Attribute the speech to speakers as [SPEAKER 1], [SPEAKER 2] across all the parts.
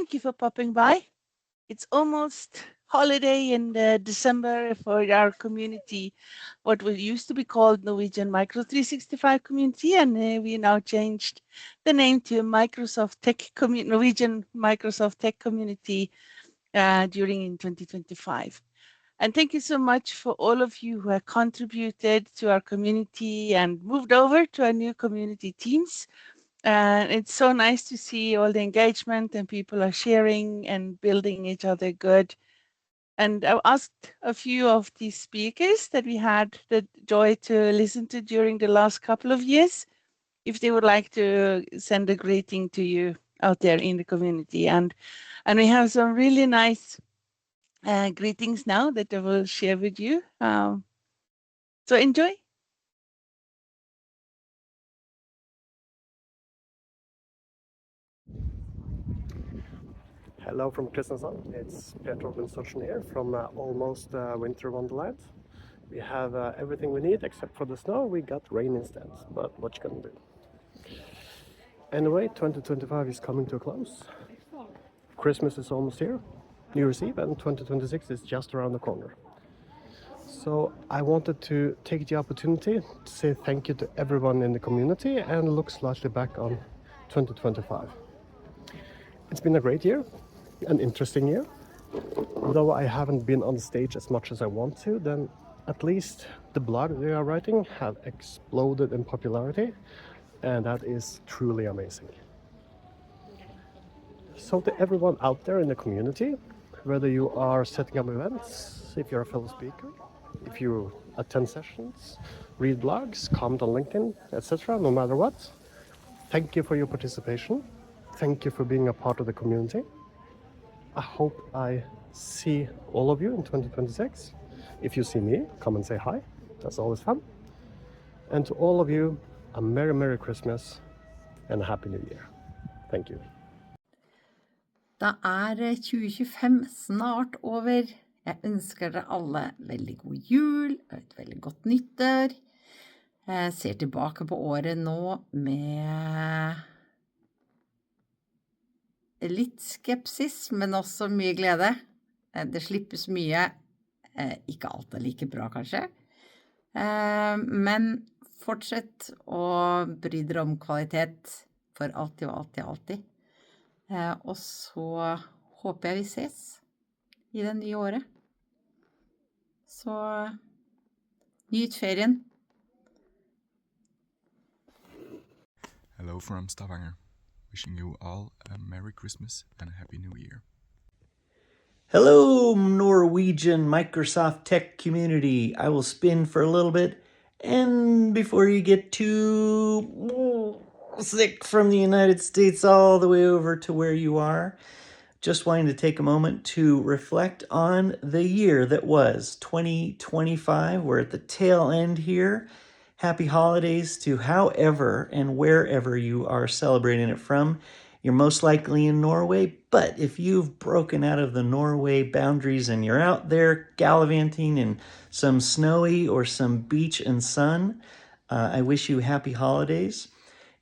[SPEAKER 1] thank you for popping by. It's almost holiday in December for our community, what used to be called Norwegian Micro 365 Community, and we now changed the name to Norwegian Microsoft Tech Community during in 2025. And thank you so much for all of you who have contributed to our community and moved over to our new community teams. And it's so nice to see all the engagement and people are sharing and building each other good. And I asked a few of the speakers that we had the joy to listen to during the last couple of years, if they would like to send a greeting to you out there in the community. And we have some really nice greetings now that I will share with you. So enjoy.
[SPEAKER 2] Hello from Kristiansand. It's Peter Construction here from almost winter wonderland. We have everything we need except for the snow. We got rain instead, but what you gonna do? Anyway, 2025 is coming to a close. Christmas is almost here, New Year's Eve, and 2026 is just around the corner. So I wanted to take the opportunity to say thank you to everyone in the community and look slightly back on 2025. It's been a great year, an interesting year. Though I haven't been on the stage as much as I want to, then at least the blog they are writing have exploded in popularity, and that is truly amazing. So to everyone out there in the community, whether you are setting up events, if you're a fellow speaker, if you attend sessions, read blogs, comment on LinkedIn, etc., no matter what, thank you for your participation. Thank you for being a part of the community. I hope I see all of you in 2026. If you see me, come and say hi. That's always fun. And to all of you, a Merry, Merry Christmas and a Happy New Year. Thank you.
[SPEAKER 3] Da 2025 snart over. Jeg ønsker dere alle veldig god jul og et veldig godt nyttår. Jeg ser tilbake på året nå med litt skepsis, men også mye glede. Det slippes mye, ikke alt like bra kanskje. Men fortsett å bry dere om kvalitet for alltid og alltid og alltid. Og så håper jeg vi ses i det nye året. Så nyt ferien.
[SPEAKER 4] Hello from Stavanger. Wishing you all a Merry Christmas and a Happy New Year.
[SPEAKER 5] Hello, Norwegian Microsoft Tech Community. I will spin for a little bit, and before you get too sick from the United States all the way over to where you are, just wanting to take a moment to reflect on the year that was 2025. We're at the tail end here. Happy holidays to however and wherever you are celebrating it from. You're most likely in Norway, but if you've broken out of the Norway boundaries and you're out there gallivanting in some snowy or some beach and sun, I wish you happy holidays.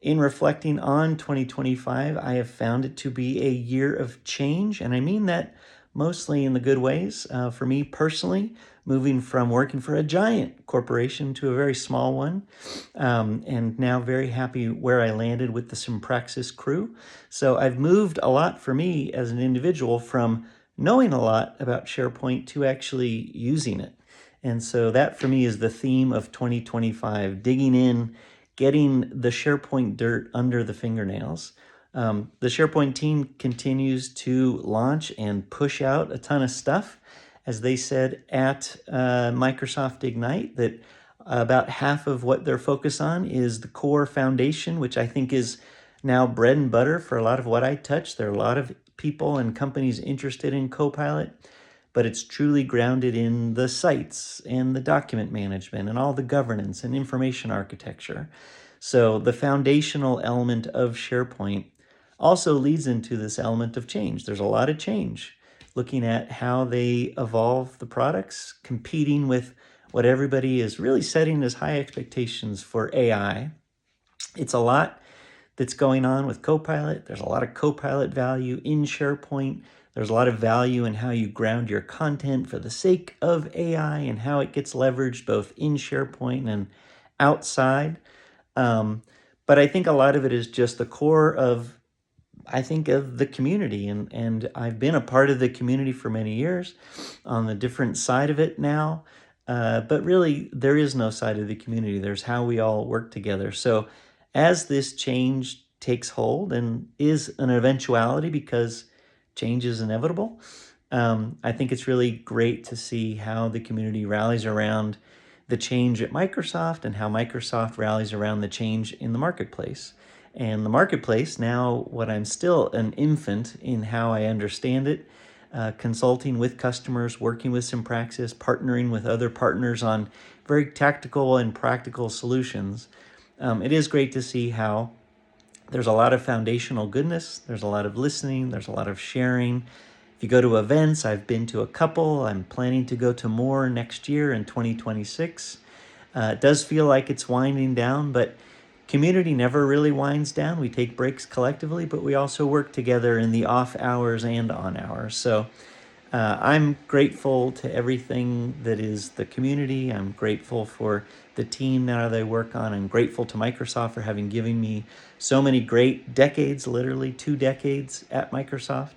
[SPEAKER 5] In reflecting on 2025, I have found it to be a year of change, and I mean that mostly in the good ways. For me personally, moving from working for a giant corporation to a very small one, and now very happy where I landed with the Simpraxis crew. So I've moved a lot for me as an individual from knowing a lot about SharePoint to actually using it. And so that for me is the theme of 2025, digging in, getting the SharePoint dirt under the fingernails. The SharePoint team continues to launch and push out a ton of stuff. As they said at Microsoft Ignite, that about half of what they're focused on is the core foundation, which I think is now bread and butter for a lot of what I touch. There are a lot of people and companies interested in Copilot, but it's truly grounded in the sites and the document management and all the governance and information architecture. So the foundational element of SharePoint also leads into this element of change. There's a lot of change, looking at how they evolve the products, competing with what everybody is really setting as high expectations for AI. It's a lot that's going on with Copilot. There's a lot of Copilot value in SharePoint. There's a lot of value in how you ground your content for the sake of AI and how it gets leveraged both in SharePoint and outside. But I think a lot of it is just the core of, I think, of the community. And I've been a part of the community for many years on the different side of it now. But really, there is no side of the community. There's how we all work together. So as this change takes hold and is an eventuality because change is inevitable, I think it's really great to see how the community rallies around the change at Microsoft and how Microsoft rallies around the change in the marketplace. And the marketplace, now what I'm still an infant in how I understand it, consulting with customers, working with Simpraxis, partnering with other partners on very tactical and practical solutions. It is great to see how there's a lot of foundational goodness, there's a lot of listening, there's a lot of sharing. If you go to events, I've been to a couple, I'm planning to go to more next year in 2026. It does feel like it's winding down, but community never really winds down. We take breaks collectively, but we also work together in the off hours and on hours. So I'm grateful to everything that is the community. I'm grateful for the team that I work on. I'm grateful to Microsoft for having given me so many great decades, literally 2 decades at Microsoft.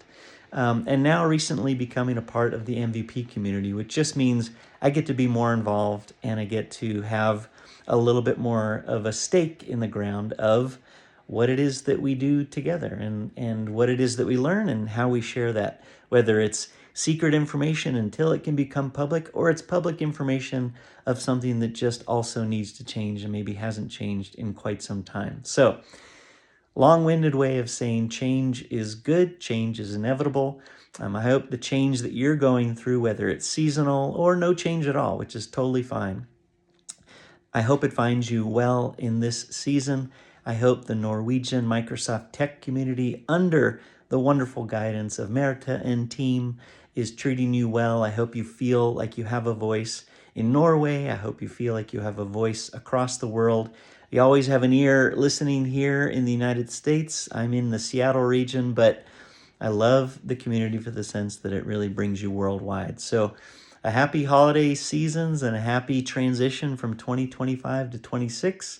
[SPEAKER 5] And now recently becoming a part of the MVP community, which just means I get to be more involved and I get to have a little bit more of a stake in the ground of what it is that we do together and what it is that we learn and how we share that, whether it's secret information until it can become public or it's public information of something that just also needs to change and maybe hasn't changed in quite some time. So long-winded way of saying change is good, change is inevitable. I hope the change that you're going through, whether it's seasonal or no change at all, which is totally fine, I hope it finds you well in this season. I hope the Norwegian Microsoft Tech Community, under the wonderful guidance of Merta and team, is treating you well. I hope you feel like you have a voice in Norway. I hope you feel like you have a voice across the world. You always have an ear listening here in the United States. I'm in the Seattle region, but I love the community for the sense that it really brings you worldwide. So a happy holiday seasons and a happy transition from 2025 to 26.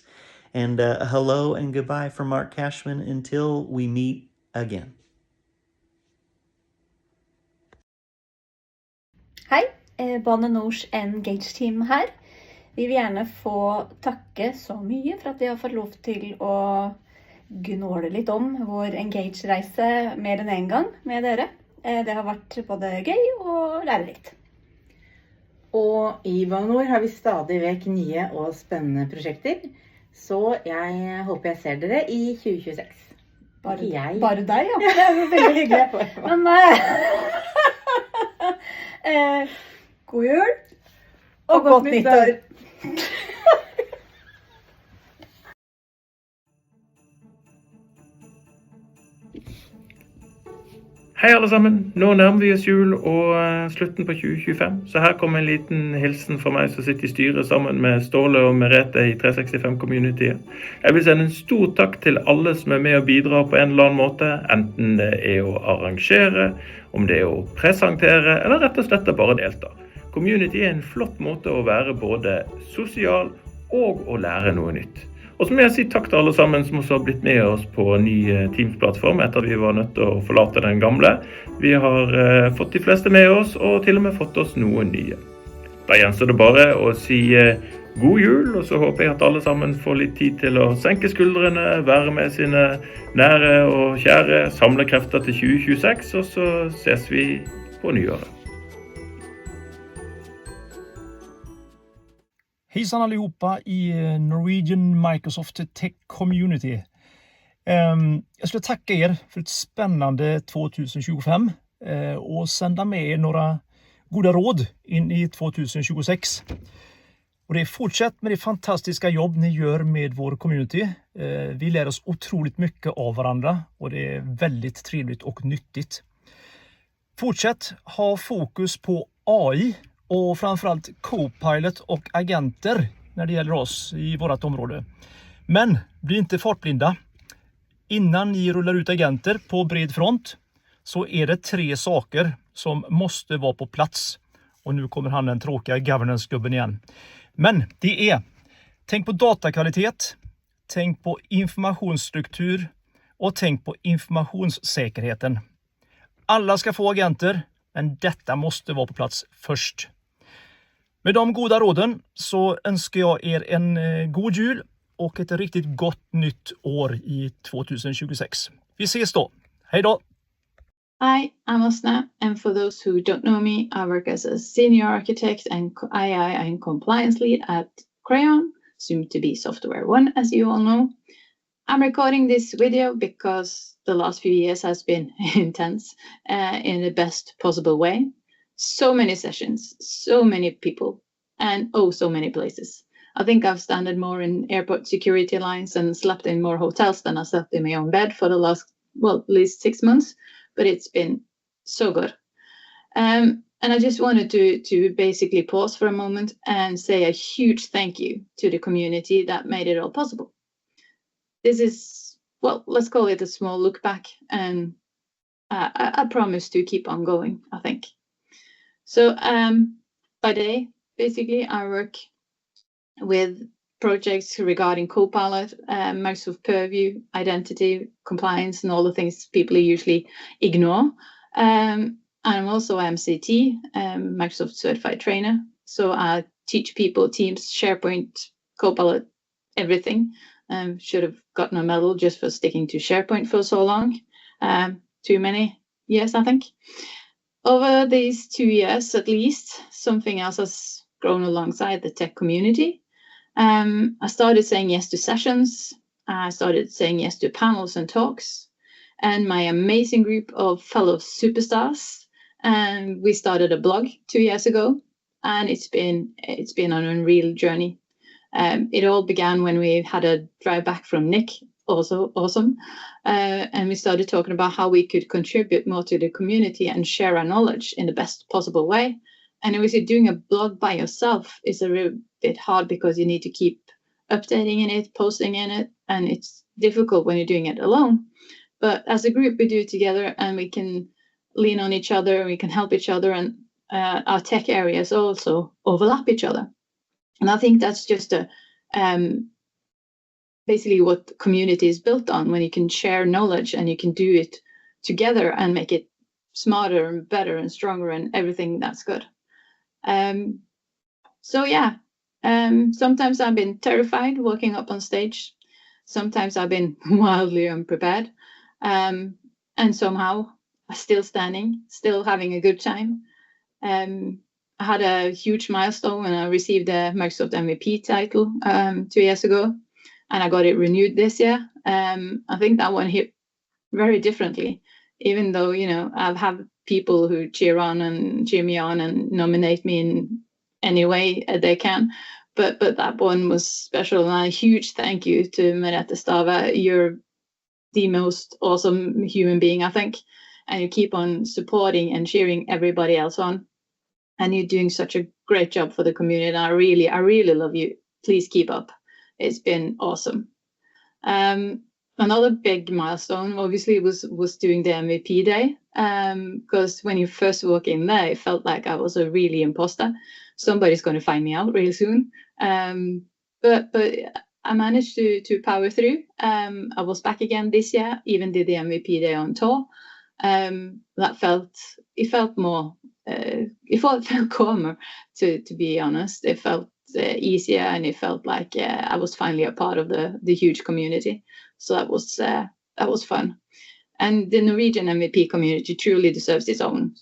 [SPEAKER 5] And a hello and goodbye from Mark Cashman until we meet again.
[SPEAKER 6] Hei, Bane Nors Engage Team her. Vi vil gjerne få takke så mye for at vi har fått lov til å gnåle litt om vår Engage-reise mer enn en gang med dere. Det har vært både gøy og lærerikt.
[SPEAKER 7] Og i Bane Nor har vi stadig vekk nye og spennende prosjekter, så jeg håper jeg ser dere i 2026.
[SPEAKER 6] Bare deg, ja. Det er jo veldig hyggelig. Men god jul og godt nyttår.
[SPEAKER 8] Hei alle sammen, nå nærmer vi oss jul og slutten på 2025, så her kommer en liten hilsen fra meg som sitter i styret sammen med Ståle og Merete i 365 Community. Jeg vil sende en stor takk til alle som er med og bidrar på en eller annen måte, enten det er å arrangere, om det er å presentere, eller rett og slett bare delta. Community er en flott måte å være både sosial og å lære noe nytt. Og så må jeg si takk til alle sammen som også har blitt med oss på en ny Teams-plattform etter at vi var nødt til å forlate den gamle. Vi har fått de fleste med oss og til og med fått oss noen nye. Da gjenstår det bare å si god jul, og så håper jeg at alle sammen får litt tid til å senke skuldrene, være med sine nære og kjære, samle krefter til 2026, og så ses vi på nyåret.
[SPEAKER 9] Hejsan allihopa i Norwegian Microsoft Tech Community. Jag skulle tacka er för ett spännande 2025 och sända med er några goda råd in i 2026. Och det är fortsätt med det fantastiska jobb ni gör med vår community. Vi lär oss otroligt mycket av varandra och det är väldigt trevligt och nyttigt. Fortsätt ha fokus på AI och framförallt Copilot och agenter när det gäller oss i vårt område. Men bli inte fartblinda. Innan ni rullar ut agenter på bred front så är det 3 saker som måste vara på plats. Och nu kommer han den tråkiga governance-gubben igen. Men det är, tänk på datakvalitet, tänk på informationsstruktur och tänk på informationssäkerheten. Alla ska få agenter, men detta måste vara på plats först. Med de goda råden så önskar jag er en god jul och ett riktigt gott nytt år i 2026. Vi ses då. Hej då!
[SPEAKER 10] Hi, I'm Osna, and for those who don't know me, I work as a senior architect and AI and compliance lead at Crayon, soon to be Software One, as you all know. I'm recording this video because the last few years has been intense in the best possible way. So many sessions, so many people, and oh, so many places. I think I've standed more in airport security lines and slept in more hotels than I slept in my own bed for the last, well, at least 6 months. But it's been so good. And I just wanted to basically pause for a moment and say a huge thank you to the community that made it all possible. This is, well, let's call it a small look back, and I promise to keep on going, I think. So by day, basically, I work with projects regarding Copilot, Microsoft Purview, identity, compliance, and all the things people usually ignore. I'm also MCT, Microsoft Certified Trainer. So I teach people, teams, SharePoint, Copilot, everything. Should have gotten a medal just for sticking to SharePoint for so long. Too many years, I think. Over these 2 years, at least, something else has grown alongside the tech community. I started saying yes to sessions. I started saying yes to panels and talks, and my amazing group of fellow superstars. And we started a blog 2 years ago, and it's been an unreal journey. It all began when we had a drive back from Nick, also awesome, and we started talking about how we could contribute more to the community and share our knowledge in the best possible way. And obviously doing a blog by yourself is a real bit hard because you need to keep updating in it, posting in it, and it's difficult when you're doing it alone. But as a group, we do it together, and we can lean on each other, we can help each other, and our tech areas also overlap each other. And I think that's just basically what community is built on, when you can share knowledge and you can do it together and make it smarter and better and stronger and everything that's good. So yeah, sometimes I've been terrified walking up on stage. Sometimes I've been wildly unprepared. And somehow I'm still standing, still having a good time. I had a huge milestone when I received the Microsoft MVP title 2 years ago, and I got it renewed this year. I think that one hit very differently, even though, you know, I've had people who cheer me on and nominate me in any way they can. But that one was special, and a huge thank you to Merete Stave. You're the most awesome human being, I think, and you keep on supporting and cheering everybody else on. And you're doing such a great job for the community. And I really love you. Please keep up. It's been awesome. Another big milestone, obviously, was doing the MVP day. Because when you first walk in there, it felt like I was a really imposter. Somebody's going to find me out really soon. But I managed to power through. I was back again this year, even did the MVP day on tour. It felt calmer, to be honest. It felt easier, and it felt like I was finally a part of the huge community. So that was fun. And the Norwegian MVP community truly deserves its own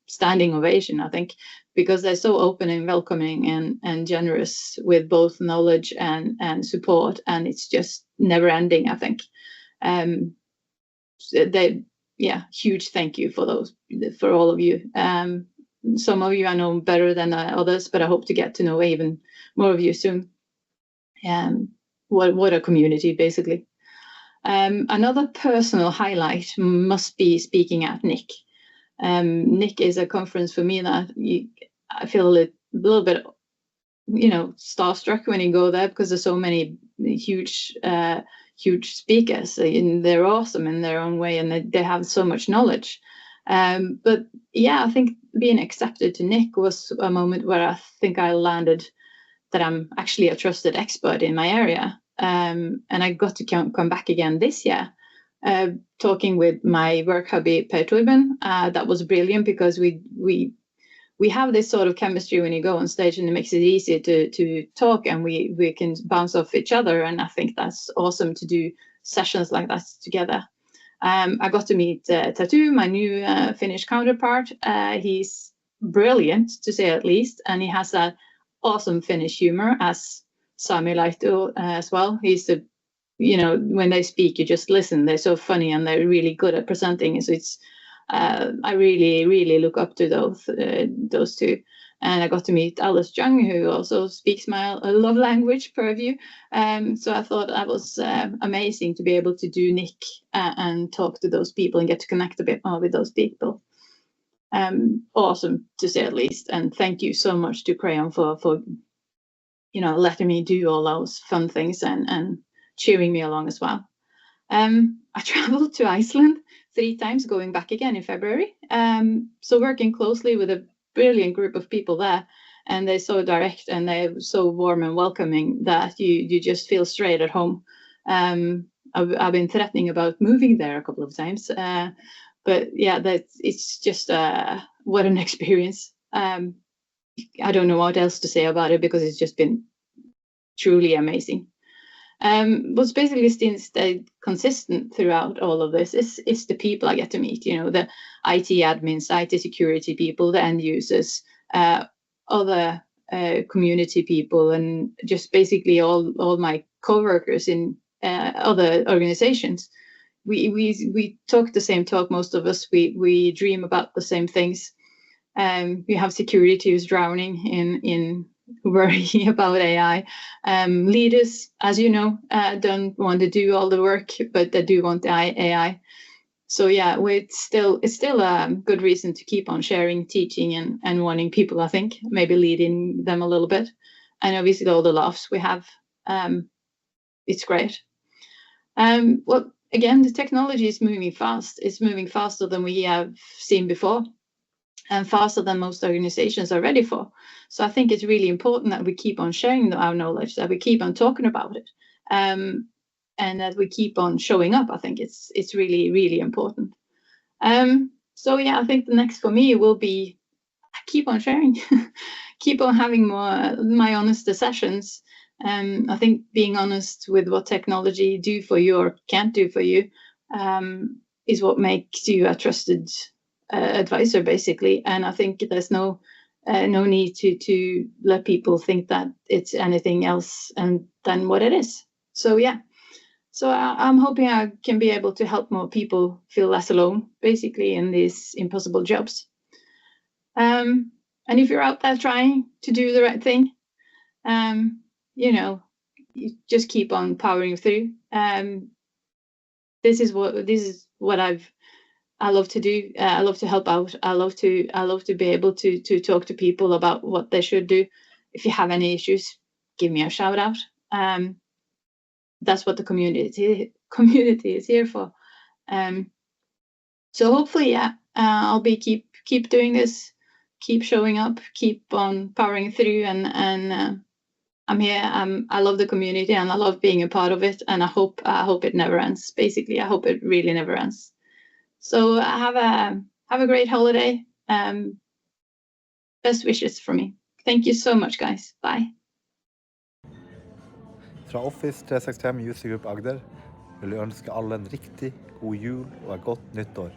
[SPEAKER 10] standing ovation, I think, because they're so open and welcoming and generous with both knowledge and support, and it's just never ending, I think. Huge thank you for all of you. Some of you I know better than others, but I hope to get to know even more of you soon. What a community, basically. Another personal highlight must be speaking at NIC. NIC is a conference for me that I feel a little bit, starstruck when you go there, because there's so many huge huge speakers. And they're awesome in their own way, and they have so much knowledge. But yeah, I think being accepted to NIC was a moment where I think I landed that I'm actually a trusted expert in my area. And I got to come back again this year, talking with my work hubby, Per Torben. That was brilliant because we have this sort of chemistry when you go on stage, and it makes it easy to talk, and we can bounce off each other. And I think that's awesome to do sessions like that together. I got to meet Tatu, my new Finnish counterpart. He's brilliant, to say at least, and he has that awesome Finnish humor, as Sami Laito as well. He's the, when they speak, you just listen. They're so funny, and they're really good at presenting. So it's, I really, really look up to those two. And I got to meet Alice Jung, who also speaks my love language, purview. So I thought that was amazing to be able to do NIC and talk to those people and get to connect a bit more with those people. Awesome, to say at least. And thank you so much to Crayon for letting me do all those fun things and cheering me along as well. I traveled to Iceland 3 times, going back again in February. So working closely with a brilliant group of people there, and they're so direct and they're so warm and welcoming that you just feel straight at home. I've been threatening about moving there a couple of times, but yeah, it's just what an experience. I don't know what else to say about it because it's just been truly amazing. What's basically stayed consistent throughout all of this is the people I get to meet, the IT admins, IT security people, the end users, other community people, and just basically all my co-workers in other organizations. We talk the same talk, most of us. We dream about the same things. We have security who's drowning in worry about AI. Leaders, as you know, don't want to do all the work, but they do want the AI. So yeah, it's still a good reason to keep on sharing, teaching, and wanting people, I think, maybe leading them a little bit. And obviously all the laughs we have, it's great. Well, again, the technology is moving fast. It's moving faster than we have seen before, and faster than most organizations are ready for. So I think it's really important that we keep on sharing our knowledge, that we keep on talking about it, and that we keep on showing up. I think it's really, really important. So yeah, I think the next for me will be keep on sharing, keep on having my honest sessions. I think being honest with what technology do for you or can't do for you is what makes you a trusted advisor, basically. And I think there's no need to let people think that it's anything else than what it is. So yeah, so I'm hoping I can be able to help more people feel less alone, basically, in these impossible jobs. And if you're out there trying to do the right thing, you just keep on powering through. This is what I love to do. I love to help out. I love to be able to talk to people about what they should do. If you have any issues, give me a shout out. That's what the community is here for. So hopefully, yeah, I'll be keep doing this, keep showing up, keep on powering through, and I'm here. I love the community and I love being a part of it, and I hope it never ends. Basically, I hope it really never ends. So have a great holiday. Best wishes from me. Thank you so much, guys. Bye.
[SPEAKER 11] Fra Office 365 User Group Agder vil jeg ønske alle en riktig god jul og et godt nyttår.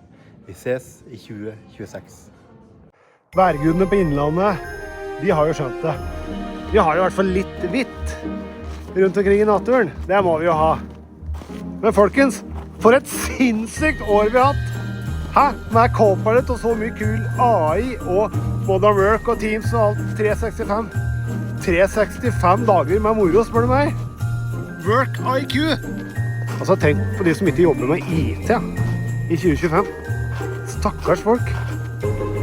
[SPEAKER 11] Vi ses i 2026.
[SPEAKER 2] Værgudene på Innlandet, de har jo skjønt det. Vi har jo i hvert fall litt hvitt rundt omkring i naturen. Det må vi jo ha. Men folkens, for et sinnssykt år vi har hatt. Hæ? Med Copilot og så mye kul AI og Modern Work og Teams og alt 365. 365 dager med moro, spør du meg. Work IQ. Altså, tenk på de som ikke jobber med IT i 2025. Stakkars folk.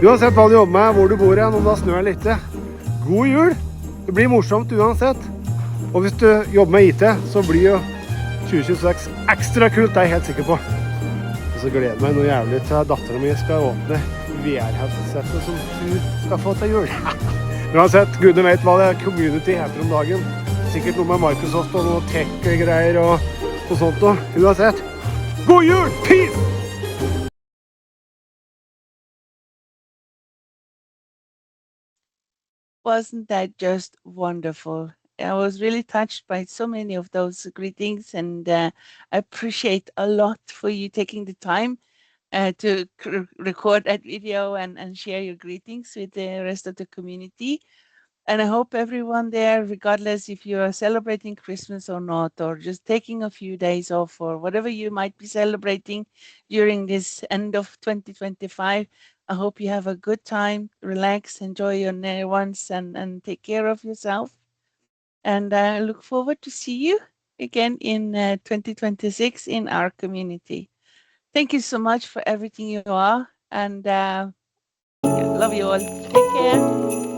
[SPEAKER 2] Uansett hva du jobber med, hvor du bor igjen, om det er snø eller ikke. God jul! Det blir morsomt uansett. Og hvis du jobber med IT, så blir jo 2026 ekstra kult, det er jeg helt sikker på. Og så gleder jeg meg noe jævlig til at datteren min skal åpne VR-headsetet som hun skal få til jul. Uansett, gudene vet hva det community heter om dagen. Sikkert noe med Microsoft og noe tech-greier og sånt noe. Uansett, god jul! Peace!
[SPEAKER 1] Wasn't that just wonderful? I was really touched by so many of those greetings, and I appreciate a lot for you taking the time to record that video and share your greetings with the rest of the community. And I hope everyone there, regardless if you are celebrating Christmas or not, or just taking a few days off, or whatever you might be celebrating during this end of 2025, I hope you have a good time, relax, enjoy your near ones, and take care of yourself. And I look forward to see you again in 2026 in our community. Thank you so much for everything you are, and love you all. Take care.